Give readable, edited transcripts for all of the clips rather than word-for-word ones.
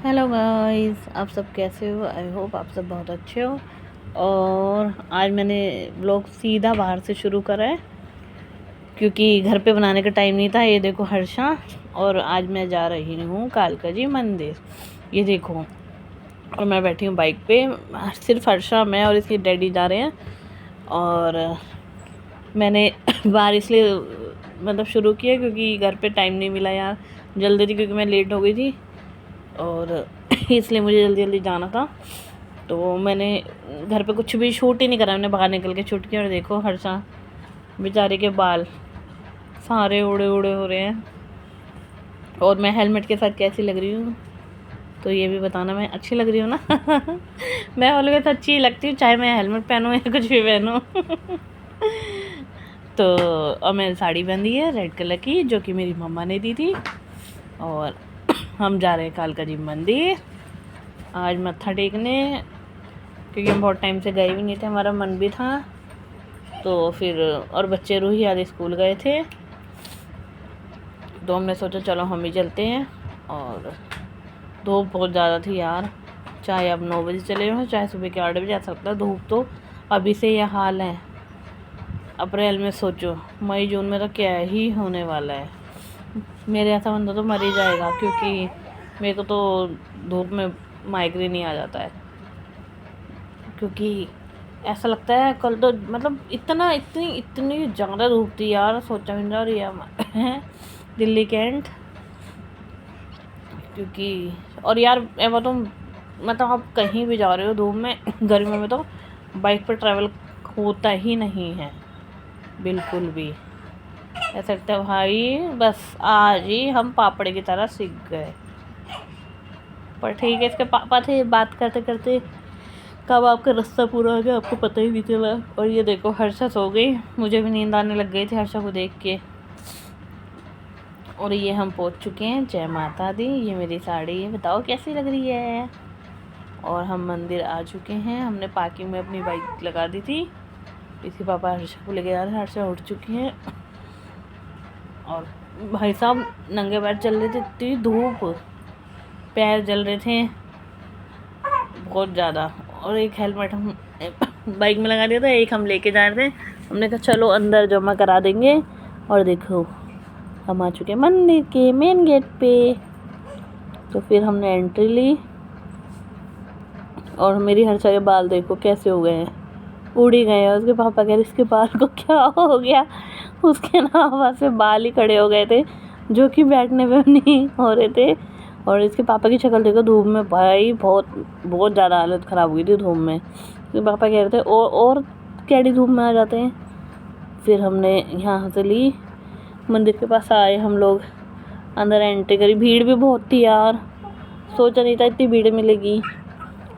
Hello guys, आप सब कैसे हो? आई होप आप सब बहुत अच्छे हो। और आज मैंने व्लॉग सीधा बाहर से शुरू करा है क्योंकि घर पे बनाने का टाइम नहीं था। ये देखो हर्षा, और आज मैं जा रही हूँ कालका जी मंदिर। ये देखो, और मैं बैठी हूँ बाइक पे। सिर्फ हर्षा, मैं और इसके डैडी जा रहे हैं। और मैंने बाहर इसलिए मतलब शुरू किया क्योंकि घर पे टाइम नहीं मिला यार, जल्दी थी क्योंकि मैं लेट हो गई थी और इसलिए मुझे जल्दी जल्दी जाना था। तो मैंने घर पे कुछ भी शूट ही नहीं करा, मैंने बाहर निकल के शूट किया। और देखो हर्षा बेचारे के बाल सारे उड़े उड़े हो रहे हैं, और मैं हेलमेट के साथ कैसी लग रही हूँ तो ये भी बताना। मैं अच्छी लग रही हूँ ना? मैं ऑलवेज अच्छी ही लगती हूँ, चाहे मैं हेलमेट पहनूँ या कुछ भी पहनूँ। तो और मैंने साड़ी पहनी है रेड कलर की, जो कि मेरी मम्मा ने दी थी। और हम जा रहे हैं कालका जी मंदिर आज मत्था टेकने, क्योंकि हम बहुत टाइम से गए भी नहीं थे, हमारा मन भी था। तो फिर और बच्चे रूही आज स्कूल गए थे, तो हमने सोचा चलो हम ही चलते हैं। और धूप बहुत ज़्यादा थी यार, चाहे अब 9 बजे चले जाओ चाहे सुबह के 8 बजे, आ सकता है। धूप तो अभी से यह हाल है। अप्रैल में सोचो, मई जून में तो क्या ही होने वाला है। मेरे ऐसा बंदा तो मर ही जाएगा, क्योंकि मेरे को तो धूप में माइग्रेन ही आ जाता है। क्योंकि ऐसा लगता है कल तो मतलब इतनी ज़्यादा धूप थी यार, सोचा भी नहीं रही है दिल्ली कैंट। क्योंकि और यार तो मतलब आप कहीं भी जा रहे हो धूप में, गर्मियों में तो बाइक पर ट्रैवल होता ही नहीं है बिल्कुल भी। ऐसा लगता है भाई बस आज ही हम पापड़ की तरह सीख गए। पर ठीक है, इसके पापा थे, बात करते करते कब आपका रास्ता पूरा हो गया आपको पता ही नहीं चला। और ये देखो हर्षा सो गई, मुझे भी नींद आने लग गई थी हर्षा को देख के। और ये हम पहुंच चुके हैं, जय माता दी। ये मेरी साड़ी है, बताओ कैसी लग रही है। और हम मंदिर आ चुके हैं, हमने पार्किंग में अपनी बाइक लगा दी थी। इसके पापा हर्षा को लेके आ रहे हैं, हर्षा उठ चुकी हैं। और भाई साहब नंगे पैर चल रहे थे, इतनी धूप, पैर जल रहे थे बहुत ज़्यादा। और एक हेलमेट हम बाइक में लगा दिया था, एक हम लेके जा रहे थे। हमने कहा चलो अंदर जमा करा देंगे। और देखो हम आ चुके मंदिर के मेन गेट पे। तो फिर हमने एंट्री ली, और मेरी हर्षा के बाल देखो कैसे हो गए हैं, उड़ ही गए हैं। उसके पापा कह रहे इसके बाल को क्या हो गया। उसके ना वहाँ से बाल ही खड़े हो गए थे, जो कि बैठने पे नहीं हो रहे थे। और इसके पापा की शक्ल देखो धूप में, भाई बहुत बहुत ज़्यादा हालत ख़राब हुई थी धूप में। इसके पापा कह रहे थे और कैडी धूप में आ जाते हैं। फिर हमने यहाँ से ली, मंदिर के पास आए हम लोग, अंदर एंट्री करी। भीड़ भी बहुत थी यार, सोचा नहीं था इतनी भीड़ मिलेगी।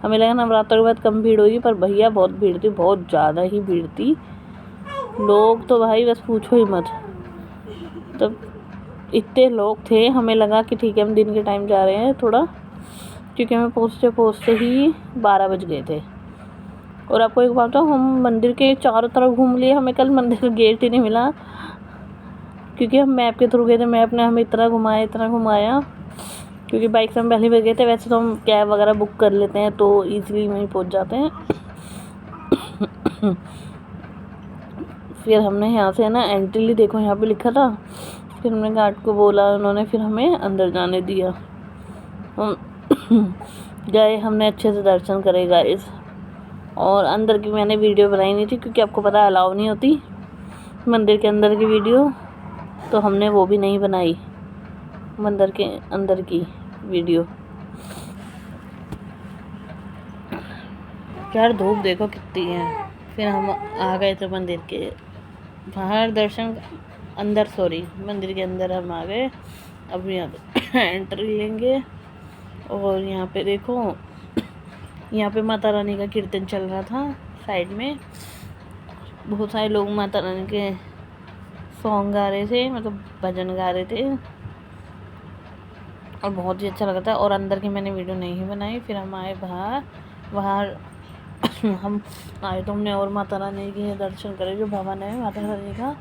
हमें लगा नवरात्र के बाद कम भीड़ होगी, पर भैया बहुत भीड़ थी, बहुत ज़्यादा ही भीड़ थी। लोग तो भाई बस पूछो ही मत। तब इतने लोग थे, हमें लगा कि ठीक है हम दिन के टाइम जा रहे हैं थोड़ा, क्योंकि हमें पहुँचते पहुँचते ही 12 बज गए थे। और आपको एक बात बताऊं, हम मंदिर के चारों तरफ घूम लिए, हमें कल मंदिर का गेट ही नहीं मिला, क्योंकि हम मैप के थ्रू गए थे। मैप ने हमें इतना घुमाया, क्योंकि बाइक से हम पहले भी गए थे। वैसे तो हम कैब वगैरह बुक कर लेते हैं तो ईजिली वहीं पहुंच जाते हैं। फिर हमने यहाँ से ना एंट्री ली, देखो यहाँ पे लिखा था। फिर हमने गार्ड को बोला, उन्होंने फिर हमें अंदर जाने दिया। हम गए, हमने अच्छे से दर्शन करे गाइस। और अंदर की मैंने वीडियो बनाई नहीं थी, क्योंकि आपको पता है अलाउ नहीं होती मंदिर के अंदर की वीडियो, तो हमने वो भी नहीं बनाई मंदिर के अंदर की वीडियो। यार धूप देखो कितनी है। फिर हम आ गए थे मंदिर के बाहर, दर्शन अंदर, सॉरी मंदिर के अंदर हम आ गए। अब यहाँ पे एंट्री लेंगे। और यहाँ पे देखो, यहाँ पे माता रानी का कीर्तन चल रहा था साइड में। बहुत सारे लोग माता रानी के सॉन्ग गा रहे थे, मतलब भजन गा रहे थे, और बहुत ही अच्छा लगा था। और अंदर की मैंने वीडियो नहीं बनाई। फिर हम आए बाहर हम आए तो हमने और माता रानी के दर्शन करे, जो भवन है माता रानी का,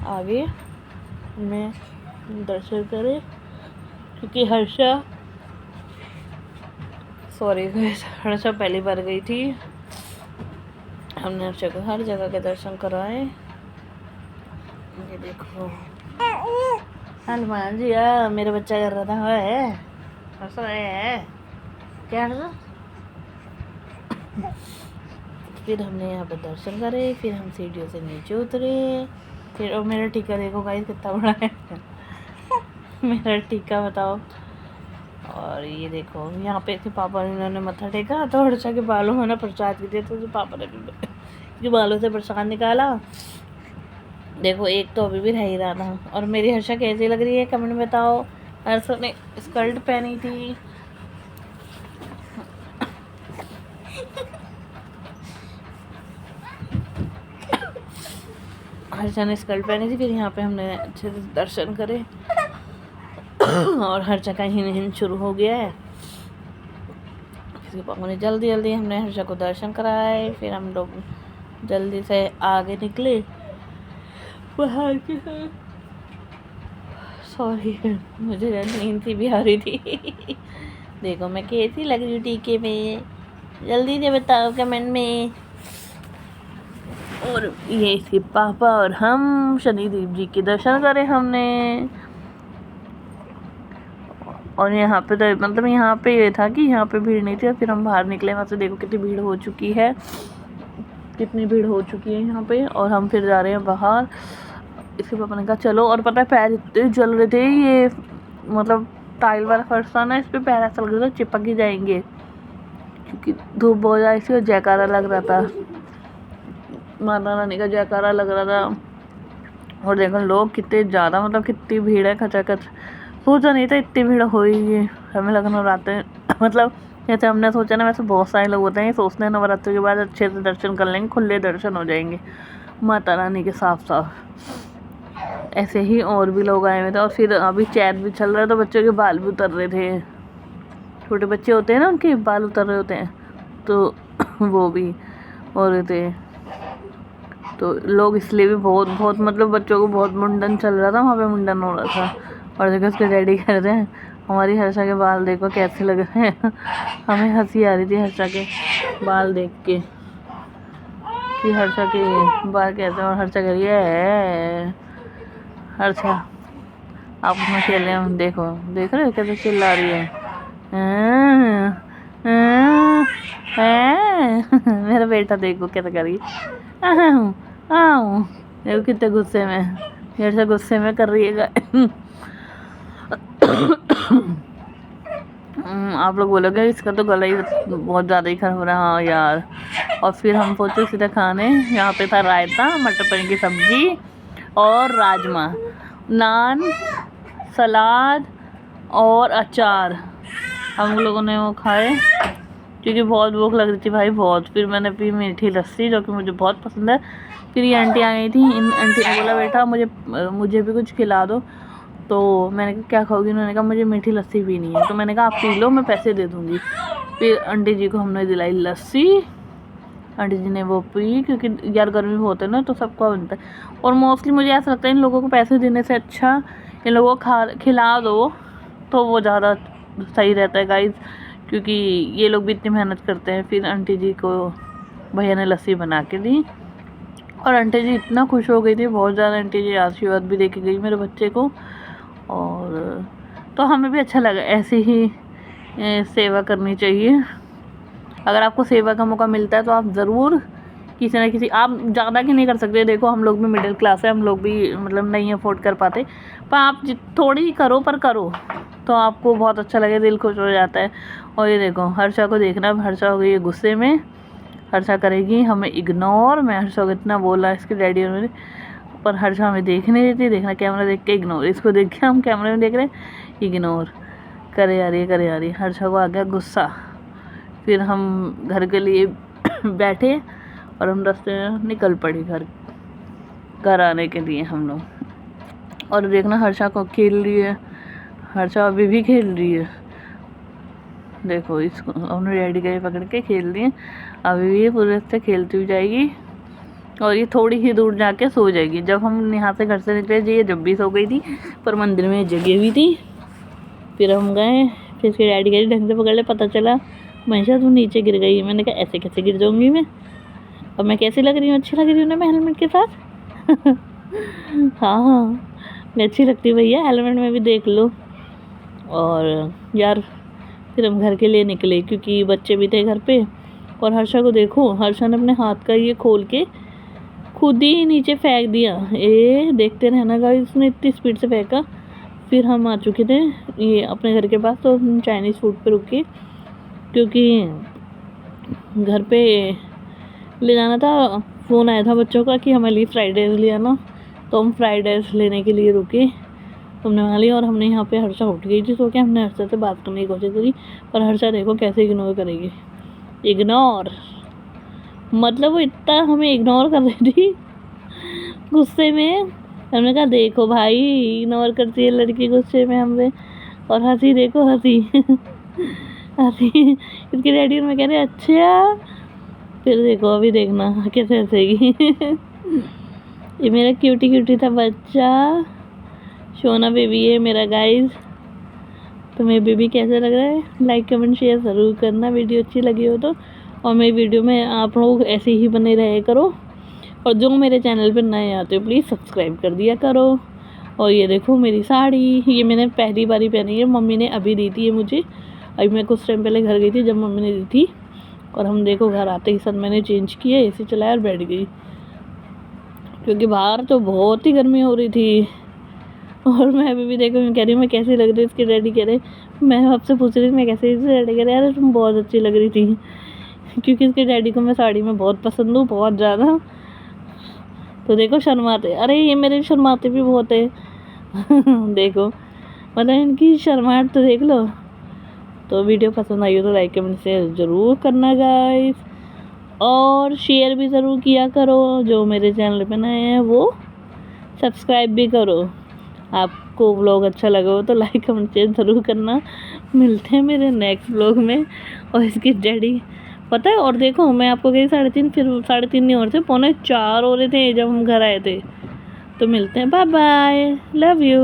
आगे हमने दर्शन करे। क्योंकि हर्षा सॉरी गाइस, हर्षा पहली बार गई थी। हमने हर्षा को हर जगह के दर्शन कराए। ये देखो हनुमान जी मेरा बच्चा कर रहा था है क्या फिर हमने यहाँ पर दर्शन करे, फिर हम सीढ़ियों से नीचे उतरे, फिर और मेरा टीका देखो गाइस कितना बड़ा है मेरा टीका बताओ। और ये देखो यहाँ पे थे पापा ने, इन्होंने मत्था टेका तो हर्षा के बालों में ना प्रसाद भी दिया, तो पापा ने के बालों से प्रसाद निकाला। देखो एक तो अभी भी रह ही रहा था। और मेरी हर्षा कैसी लग रही है कमेंट में बताओ। हर्षा ने स्कर्ट पहनी थी, हर्षा ने स्कर्ट पहनी थी। फिर यहाँ पे हमने अच्छे से दर्शन करे और हर्षा का हिन शुरू हो गया है। इसके पापा ने जल्दी हमने हर्षा को दर्शन कराए। फिर हम लोग जल्दी से आगे निकले बाहर के। सॉरी मुझे नींद सी भी आ रही थी देखो मैं कैसी लग रही हूँ टीके में, जल्दी से बताओ कमेंट में। और ये थे पापा और हम शनिदेव जी के दर्शन करे हमने। और यहाँ पे तो मतलब यहाँ पे ये था कि यहाँ पे भीड़ नहीं थी। और फिर हम बाहर निकले, वहाँ से देखो कितनी भीड़ हो चुकी है, कितनी भीड़ हो चुकी है यहाँ पे। और हम फिर जा रहे हैं बाहर। इसके पापा ने कहा चलो। और पता है पैर इतने जल रहे थे, ये मतलब टाइल वाला फर्श था ना, इस पर पैर ऐसा लग रहा था चिपक ही जाएंगे, क्योंकि धूप बहुत आई थी और जयकारा लग रहा था, माता रानी का जयकारा लग रहा था। और देखो लोग कितने ज़्यादा, मतलब कितनी भीड़ है खचाखच। सोचा नहीं था इतनी भीड़ होगी। हमें लगा नवरात्रि मतलब जैसे हमने सोचा ना, वैसे बहुत सारे लोग होते हैं सोचते हैं नवरात्रि के बाद अच्छे से दर्शन कर लेंगे, खुले दर्शन हो जाएंगे माता रानी के साफ साफ। ऐसे ही और भी लोग आए हुए थे। और फिर अभी चैत भी चल रहा है, तो बच्चों के बाल भी उतर रहे थे। छोटे बच्चे होते हैं ना, उनके बाल उतर रहे होते हैं, तो वो भी हो रहे थे। तो लोग इसलिए भी बहुत मतलब बच्चों को बहुत मुंडन चल रहा था, वहाँ पे मुंडन हो रहा था। और देखो उसके डैडी कर रहे हैं। हमारी हर्षा के बाल देखो कैसे लग रहे हैं हमें हंसी आ रही थी हर्षा के बाल देख के कि हर्षा के बाल कैसे। और हर्षा कह रही है हर्षा आप उसमें खेल रहे हैं, देखो देख रहे हो कैसे चिल्ला रही है मेरा बेटा देखो कैसे कर रही है। देखो कितने गुस्से में, मेरे से गुस्से में कर रही है आप लोग बोलोगे इसका तो गला ही बहुत ज़्यादा ही खराब हो रहा है। हाँ यार। और फिर हम पहुँचे सीधा खाने। यहाँ पे था रायता, मटर पनीर की सब्जी और राजमा, नान, सलाद और अचार। हम लोगों ने वो खाए क्योंकि बहुत भूख लग रही थी भाई बहुत। फिर मैंने पी मीठी लस्सी जो कि मुझे बहुत पसंद है। फिर ये आंटी आ गई थी, इन आंटी ने बोला बेटा मुझे भी कुछ खिला दो। तो मैंने कहा क्या खाओगी, उन्होंने कहा मुझे मीठी लस्सी पीनी है। तो मैंने कहा आप पी लो, मैं पैसे दे दूँगी। फिर आंटी जी को हमने दिलाई लस्सी, आंटी जी ने वो पी, क्योंकि यार गर्मी बहुत है ना, तो सबका बनता है। और मोस्टली मुझे ऐसा लगता है इन लोगों को पैसे देने से अच्छा इन लोगों को खिला दो तो वो ज़्यादा सही रहता है गाइज, क्योंकि ये लोग भी इतनी मेहनत करते हैं। फिर आंटी जी को भैया ने लस्सी बना के दी और आंटी जी इतना खुश हो गई थी बहुत ज़्यादा। आंटी जी आशीर्वाद भी दे के गई मेरे बच्चे को। और तो हमें भी अच्छा लगा, ऐसे ही सेवा करनी चाहिए। अगर आपको सेवा का मौका मिलता है तो आप ज़रूर किसी ना किसी, आप ज़्यादा की नहीं कर सकते। देखो हम लोग भी मिडिल क्लास है, हम लोग भी मतलब नहीं अफोर्ड कर पाते, पर आप थोड़ी ही करो, पर करो तो आपको बहुत अच्छा लगे, दिल खुश हो जाता है। और ये देखो हर्षा को देखना, हर्षा हो गई है गुस्से में, हर्षा करेगी हमें इग्नोर। मैं हर्षा को इतना बोला इसके डैडी और मेरे, पर हर्षा हमें देख नहीं देती। देखना कैमरा देख के इग्नोर, इसको देख के हम कैमरे में देख रहे हैं इग्नोर, करे आ रही हर्षा को आ गया गुस्सा। फिर हम घर के लिए बैठे और हम रास्ते में निकल पड़ी घर आने के लिए हम लोग। और देखना हर्षा को खेल रही है, हर्षा अभी भी खेल रही है। देखो इसको उन्होंने डैडी गए पकड़ के खेल रही है, अभी भी पूरे से खेलती हुई जाएगी। और ये थोड़ी ही दूर जाके सो जाएगी। जब हम यहाँ से घर से निकले ये जब भी सो गई थी, पर मंदिर में जगह हुई थी। फिर हम गए, फिर इसके डैडी गए ढंग से पकड़ ले, पता चला मनीषा तू नीचे गिर गई। मैंने कहा ऐसे कैसे गिर जाऊंगी मैं, और मैं कैसी लग रही हूँ, अच्छी लग रही हूँ ना मैं हेलमेट के साथ। हाँ हाँ, मैं अच्छी लगती हूँ भैया हेलमेट में भी, देख लो। और यार फिर हम घर के लिए निकले क्योंकि बच्चे भी थे घर पे। और हर्षा को देखो, हर्षा ने अपने हाथ का ये खोल के खुद ही नीचे फेंक दिया। देखते रहना गाइस, उसने इतनी स्पीड से फेंका। फिर हम आ चुके थे ये अपने घर के पास, तो हम चाइनीज़ फूड पे रुके क्योंकि घर पे ले जाना था। फ़ोन आया था बच्चों का कि हमारे लिए फ्राइड राइस ले आना, तो हम फ्राइड राइस लेने के लिए रुके। तुमने वहाँ लिया और हमने यहाँ पे हर्षा उठ गई थी, तो क्या हमने हर्षा से बात करने की कोशिश करी, पर हर्षा देखो कैसे इग्नोर करेगी। इग्नोर मतलब वो इतना हमें इग्नोर कर रही थी गुस्से में। हमने कहा देखो भाई इग्नोर करती है लड़की गुस्से में हमसे, और हंसी देखो हंसी। हंसी इसके डैडी और मैं कह रहे अच्छा, फिर देखो अभी देखना कैसे हंसेगी। ये मेरा क्यूटी क्यूटी था बच्चा, सोना बेबी है मेरा गाइस। तो मेरी बेबी कैसा लग रहा है, लाइक कमेंट शेयर ज़रूर करना वीडियो अच्छी लगी हो तो। और मेरी वीडियो में आप लोग ऐसे ही बने रहे करो, और जो मेरे चैनल पर नए आते हो प्लीज़ सब्सक्राइब कर दिया करो। और ये देखो मेरी साड़ी, ये मैंने पहली बारी पहनी है, मम्मी ने अभी दी थी ये मुझे। अभी मैं कुछ टाइम पहले घर गई थी जब मम्मी ने दी थी, और हम देखो घर आते ही साथ मैंने चेंज किया, एसी चलाया और बैठ गई क्योंकि बाहर तो बहुत ही गर्मी हो रही थी। और मैं अभी भी देखो मैं कह रही हूँ मैं कैसी लग रही हूँ, इसके डैडी कह रहे, मैं आपसे पूछ रही थी मैं कैसे, इसके डैडी कह रहे यार तुम बहुत अच्छी लग रही थी। क्योंकि इसके डैडी को मैं साड़ी में बहुत पसंद हूँ, बहुत ज़्यादा। तो देखो शर्माते, अरे ये मेरे शर्माते भी बहुत है। देखो मतलब इनकी शर्माहट तो देख लो। तो वीडियो पसंद आई हो तो लाइक कमेंट शेयर ज़रूर करना गाइस, और शेयर भी ज़रूर किया करो। जो मेरे चैनल पे नए हैं वो सब्सक्राइब भी करो। आपको व्लॉग अच्छा लगा हो तो लाइक कमेंट शेयर ज़रूर करना। मिलते हैं मेरे नेक्स्ट व्लॉग में। और इसकी डैडी पता है, और देखो मैं आपको कही 3:30, फिर 3:30 नहीं हो रहे थे, 3:45 हो रहे थे जब हम घर आए थे। तो मिलते हैं, बाय बाय, लव यू।